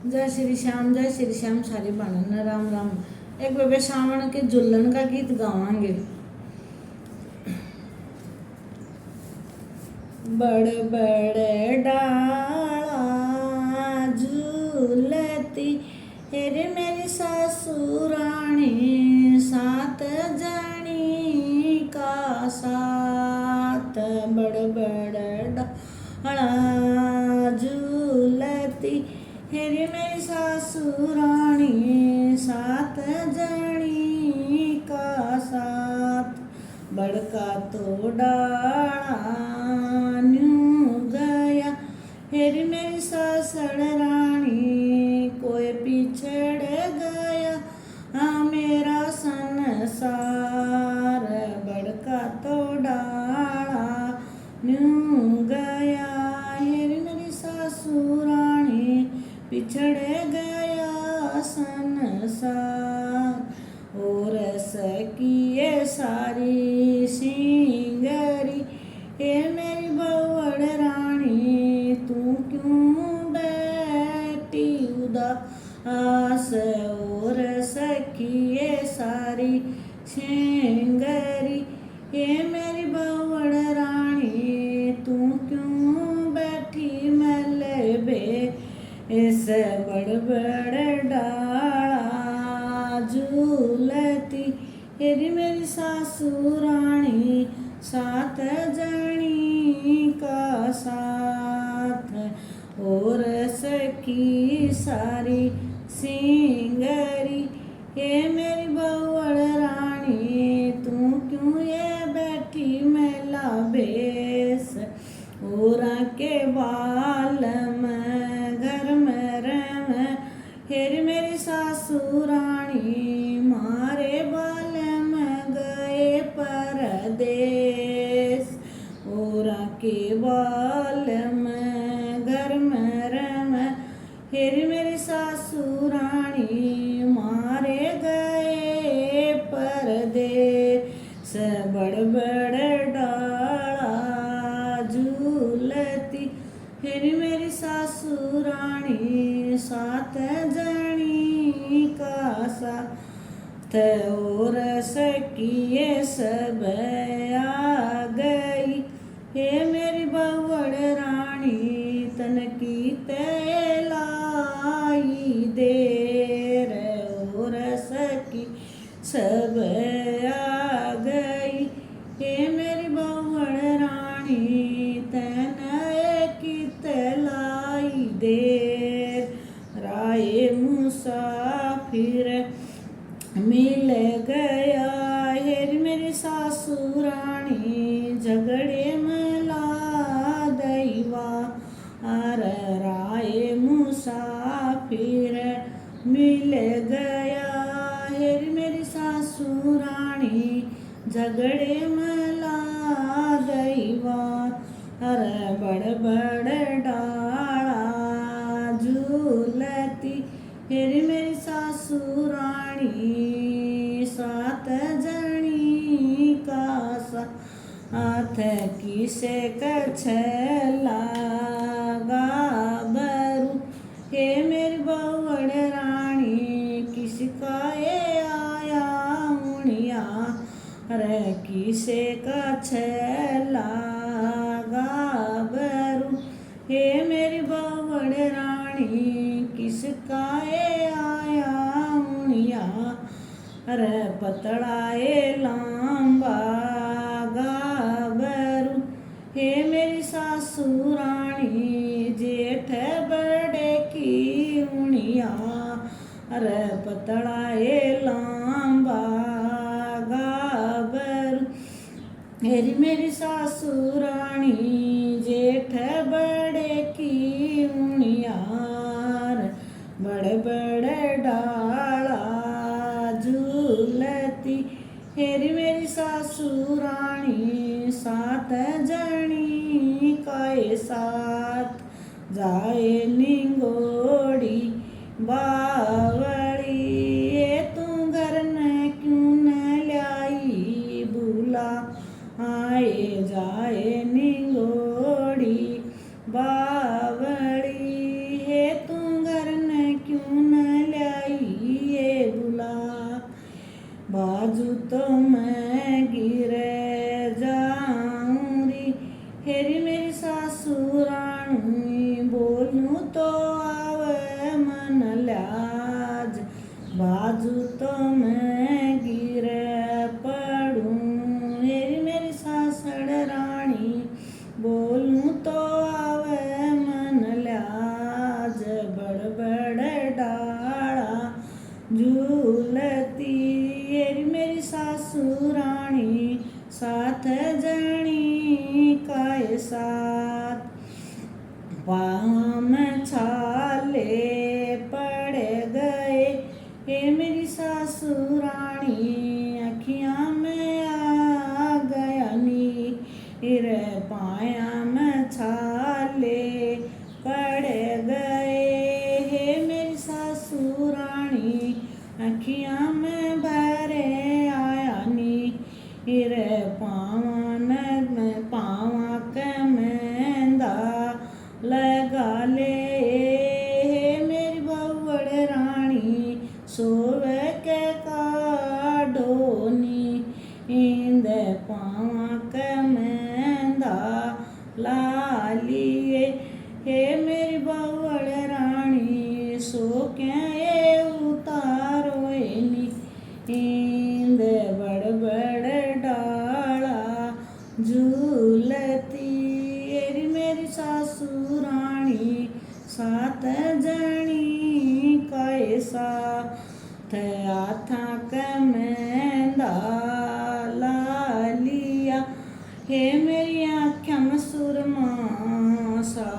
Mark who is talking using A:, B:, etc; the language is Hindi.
A: जय श्री श्याम सारी बाणन राम राम। एक बेबे सावण के झुल्लन का गीत गावांगे। बड़ बड़ डाला झूलती हेरे मेरी सासुराणी, सात जनी का साथ। बड़ बड़ डाला झूलती हेरे मेरी सासुराणी, सात जनी का साथ। बड़का तो डाला न्यू गया हेरी मेरी सासड़ रानी, कोई पिछड़ गया मेरा संसार। बड़का तो डाला न्यू गया हेरी मेरी सासुरानी, पिछड़ गया संसार। और सकिए सारी सिंगरी हे मेरी बवड़ रानी, तू क्यों बैठी उदास। और सकिए सारी सिंगरी हे मेरी बवड़ रानी, तू क्यों बैठी मैले बे। इस बड़ बड़ डाला झूलती हेरी मेरी सासुरानी, सात जनी का साथ। और सखी सारी सिंगरी हे मेरी बवड़ रानी, तू क्यों ये बैठी मेला बेस। और के बाल में घर में रम हेरी मेरी सासुरानी, मारे बाल में गए परदेस। और के बाल में घर में रम हेरी मेरी सासुरानी, मारे गए परदेस। बड़ बड़ डाला झूलती हेरी मेरी सासुरानी, सात जनी का साथ। और सकिए सब आ गई हे मेरी बवड़ रानी, तन की तेलाई देर। और सकी सब आ गई हे मेरी बवड़ रानी, तन की तेलाई देर। राय मुसाफिर मिल गया हेरी मेरी सासुरानी, झगड़े मला दैवा। राय मुसाफिर मिल गया हेरी मेरी सासुरानी, झगड़े मला दैवा। बड़ बड़ डाला झूलती हेरी मेरी सासुरानी, सात जनी का साथ। किसे कछला गाबरू हे मेरी बवड़ रानी, किसका ये आया उनिया। किसे कछला गाबरू हे मेरी बवड़ रानी, किसका ये आया उनिया। पतड़ाए लांबा गाबरू हे मेरी सासुरानी, जेठ बड़े की उनिया। पतड़ाए लांबा गाबरू हेरी मेरी सासुरानी, जेठ बड़े की उनिया। बड़ बड़ डाला झूलती हेरी मेरी सासुरानी, सात जनी का साथ। जाए निंगोड़ी बावड़ी ये तू घर न क्यों न लाई बुला। आए जाए निंगोड़ी बावड़ी हे तू घर न बाजू तो मैं गिर जाऊं री, हेरी मेरी सासुराणी, बोलूं तो आवे मन लाज, बाजू तो मैं गिर पड़ूं, हेरी मेरी सासड़ रानी, बोलूं तो आवे मन लाज, बड़ बड़ डाला झूलती, हेरी मेरी सासुराणी, साथ जणी काय साथ, पाँव में छाले पड़ गए, हे मेरी सासुराणी, अखियाँ में आ गया नीर, पाया में छाले पड़ गए, हे मेरी सासुराणी, अखियाँ में भरे आया नीर, पाँव के मेंदा लगा ले, हे मेरी बउड़ रानी, सोवे के काढ़ो नींद, पाँव के मेंदा ला लिए, हे मेरी बउड़ रानी, सो के उतारो नींद, बड़ बड़ डाला झूलती, हेरी मेरी सासुराणी, सात जणी काय साथ, हाथा के मेंदा ला लिया, हे मेरी आँखों में सुरमा सा